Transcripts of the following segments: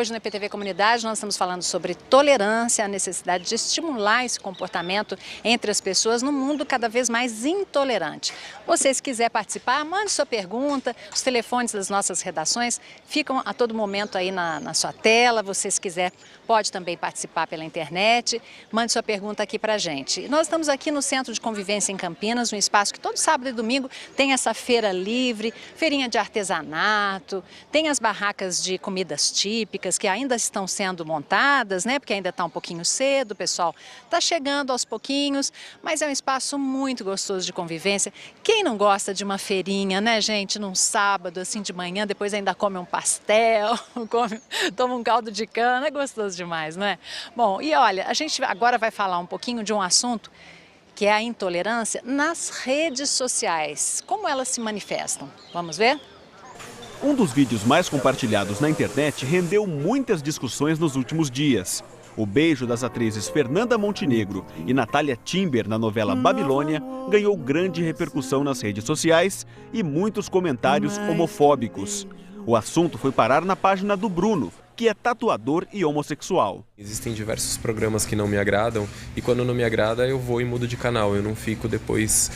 Hoje no IPTV Comunidade nós estamos falando sobre tolerância, a necessidade de estimular esse comportamento entre as pessoas num mundo cada vez mais intolerante. Você, se quiser participar, mande sua pergunta, os telefones das nossas redações ficam a todo momento aí na sua tela. Você, se quiser, pode também participar pela internet, mande sua pergunta aqui pra gente. Nós estamos aqui no Centro de Convivência em Campinas, um espaço que todo sábado e domingo tem essa feira livre, feirinha de artesanato, tem as barracas de comidas típicas que ainda estão sendo montadas, né? Porque ainda está um pouquinho cedo, o pessoal está chegando aos pouquinhos, mas é um espaço muito gostoso de convivência. Quem não gosta de uma feirinha, né, gente, num sábado, assim, de manhã, depois ainda come um pastel, toma um caldo de cana, é gostoso demais, não é? Bom, e olha, a gente agora vai falar um pouquinho de um assunto que é a intolerância nas redes sociais. Como elas se manifestam? Vamos ver? Um dos vídeos mais compartilhados na internet rendeu muitas discussões nos últimos dias. O beijo das atrizes Fernanda Montenegro e Natália Timber na novela Babilônia ganhou grande repercussão nas redes sociais e muitos comentários homofóbicos. O assunto foi parar na página do Bruno, que é tatuador e homossexual. Existem diversos programas que não me agradam e quando não me agrada eu vou e mudo de canal. Eu não fico depois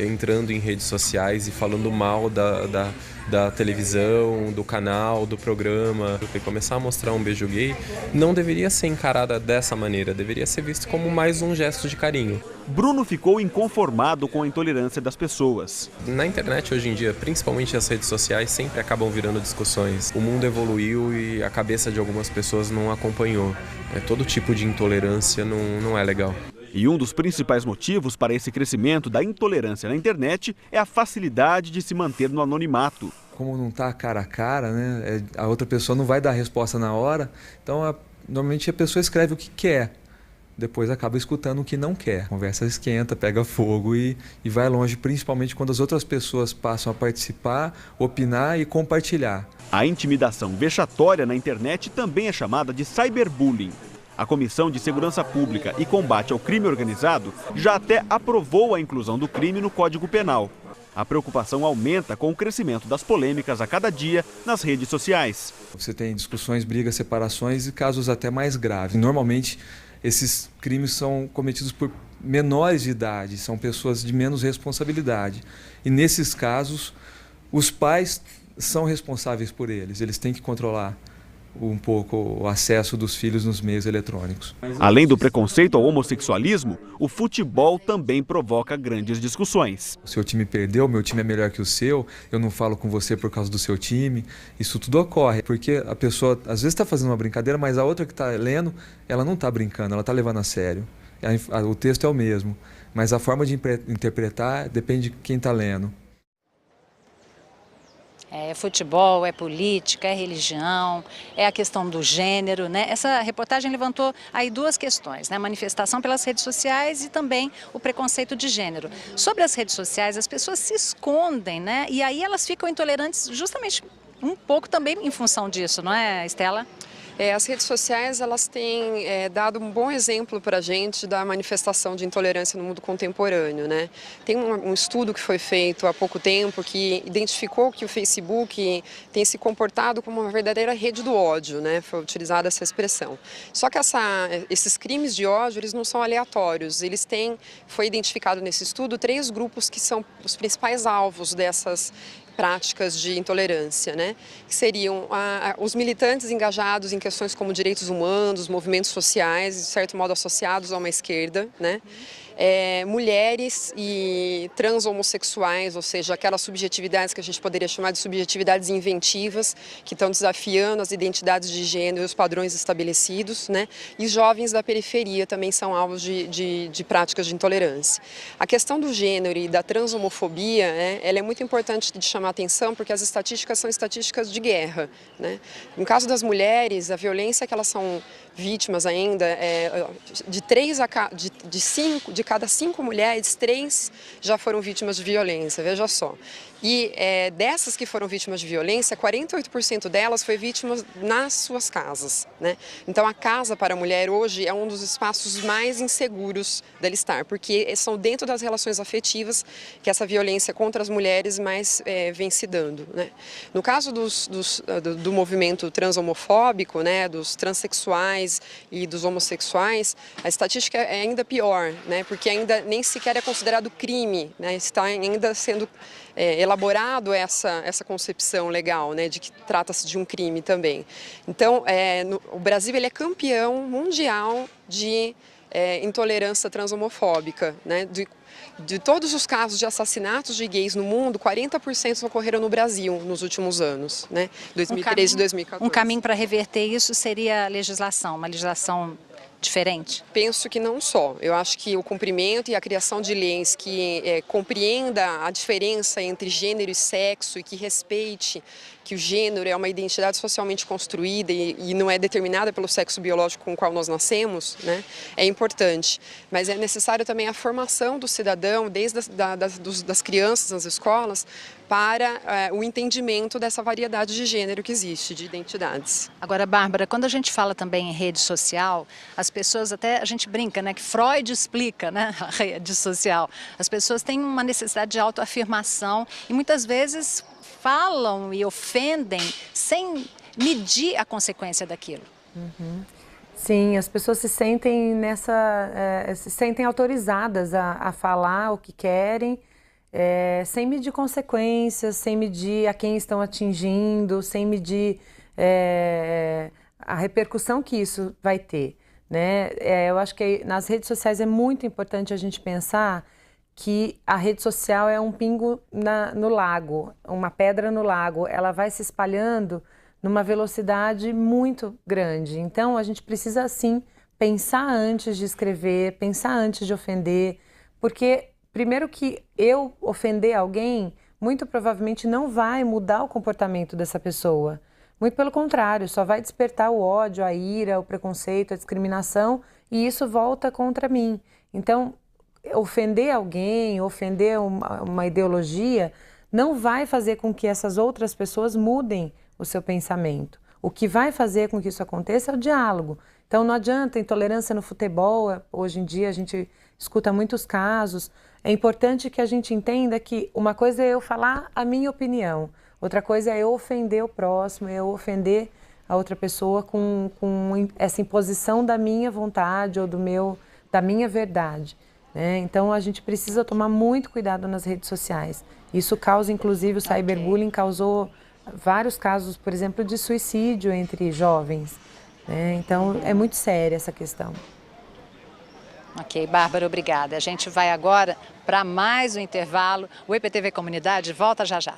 entrando em redes sociais e falando mal da televisão, do canal, do programa. E começar a mostrar um beijo gay não deveria ser encarada dessa maneira, deveria ser visto como mais um gesto de carinho. Bruno ficou inconformado com a intolerância das pessoas. Na internet hoje em dia, principalmente as redes sociais, sempre acabam virando discussões. O mundo evoluiu e a cabeça de algumas pessoas não acompanhou. Todo tipo de intolerância não é legal. E um dos principais motivos para esse crescimento da intolerância na internet é a facilidade de se manter no anonimato. Como não está cara a cara, né? A outra pessoa não vai dar a resposta na hora, então normalmente a pessoa escreve o que quer, depois acaba escutando o que não quer. A conversa esquenta, pega fogo e vai longe, principalmente quando as outras pessoas passam a participar, opinar e compartilhar. A intimidação vexatória na internet também é chamada de cyberbullying. A Comissão de Segurança Pública e Combate ao Crime Organizado já até aprovou a inclusão do crime no Código Penal. A preocupação aumenta com o crescimento das polêmicas a cada dia nas redes sociais. Você tem discussões, brigas, separações e casos até mais graves. Normalmente, esses crimes são cometidos por menores de idade, são pessoas de menos responsabilidade. E nesses casos, os pais são responsáveis por eles, eles têm que controlar um pouco o acesso dos filhos nos meios eletrônicos. Além do preconceito ao homossexualismo, o futebol também provoca grandes discussões. O seu time perdeu, meu time é melhor que o seu, eu não falo com você por causa do seu time. Isso tudo ocorre, porque a pessoa às vezes está fazendo uma brincadeira, mas a outra que está lendo, ela não está brincando, ela está levando a sério. O texto é o mesmo, mas a forma de interpretar depende de quem está lendo. É futebol, é política, é religião, é a questão do gênero, né? Essa reportagem levantou aí duas questões, né? A manifestação pelas redes sociais e também o preconceito de gênero. Sobre as redes sociais, as pessoas se escondem, né? E aí elas ficam intolerantes justamente um pouco também em função disso, não é, Estela? As redes sociais elas têm dado um bom exemplo para a gente da manifestação de intolerância no mundo contemporâneo, né? Tem um estudo que foi feito há pouco tempo que identificou que o Facebook tem se comportado como uma verdadeira rede do ódio, né? Foi utilizada essa expressão. Só que esses crimes de ódio eles não são aleatórios, foi identificado nesse estudo 3 grupos que são os principais alvos dessas práticas de intolerância, né? Que seriam os militantes engajados em questões como direitos humanos, movimentos sociais, de certo modo associados a uma esquerda, né? Mulheres e trans-homossexuais, ou seja, aquelas subjetividades que a gente poderia chamar de subjetividades inventivas, que estão desafiando as identidades de gênero e os padrões estabelecidos, né? E jovens da periferia também são alvos de práticas de intolerância. A questão do gênero e da transhomofobia, né, ela é muito importante de chamar atenção porque as estatísticas são estatísticas de guerra, né? No caso das mulheres, a violência que elas são vítimas ainda de cada 5 mulheres, 3 já foram vítimas de violência, veja só. E dessas que foram vítimas de violência, 48% delas foi vítimas nas suas casas, né? Então a casa para a mulher hoje é um dos espaços mais inseguros dela estar, porque são dentro das relações afetivas que essa violência contra as mulheres mais vem se dando, né? No caso do movimento transhomofóbico, né, dos transexuais e dos homossexuais, a estatística é ainda pior, né, porque ainda nem sequer é considerado crime, né, está ainda sendo elaborado essa concepção legal, né, de que trata-se de um crime também. Então, o Brasil ele é campeão mundial de intolerância transhomofóbica, né, de todos os casos de assassinatos de gays no mundo, 40% ocorreram no Brasil nos últimos anos, né, 2013 e 2014. Um caminho para reverter isso seria a legislação, uma legislação diferente? Penso que não só. Eu acho que o cumprimento e a criação de leis que compreenda a diferença entre gênero e sexo e que respeite que o gênero é uma identidade socialmente construída e não é determinada pelo sexo biológico com o qual nós nascemos, né, é importante. Mas é necessário também a formação do cidadão, desde das crianças nas escolas, para o entendimento dessa variedade de gênero que existe, de identidades. Agora, Bárbara, quando a gente fala também em rede social, as pessoas até, a gente brinca, né, que Freud explica, né, a rede social. As pessoas têm uma necessidade de autoafirmação e muitas vezes falam e ofendem sem medir a consequência daquilo. Uhum. Sim, as pessoas se sentem se sentem autorizadas a falar o que querem, sem medir consequências, sem medir a quem estão atingindo, sem medir a repercussão que isso vai ter, né? Eu acho que nas redes sociais é muito importante a gente pensar que a rede social é um pingo no lago, uma pedra no lago. Ela vai se espalhando numa velocidade muito grande. Então, a gente precisa, sim, pensar antes de escrever, pensar antes de ofender, porque, primeiro que eu ofender alguém, muito provavelmente não vai mudar o comportamento dessa pessoa. Muito pelo contrário, só vai despertar o ódio, a ira, o preconceito, a discriminação, e isso volta contra mim. Então, ofender alguém, ofender uma ideologia, não vai fazer com que essas outras pessoas mudem o seu pensamento. O que vai fazer com que isso aconteça é o diálogo. Então não adianta intolerância no futebol, hoje em dia a gente escuta muitos casos. É importante que a gente entenda que uma coisa é eu falar a minha opinião, outra coisa é eu ofender o próximo, eu ofender a outra pessoa com essa imposição da minha vontade ou da minha verdade. Então a gente precisa tomar muito cuidado nas redes sociais. Isso causa, inclusive, o cyberbullying causou vários casos, por exemplo, de suicídio entre jovens. Então é muito séria essa questão. Ok, Bárbara, obrigada. A gente vai agora para mais um intervalo. O IPTV Comunidade volta já já.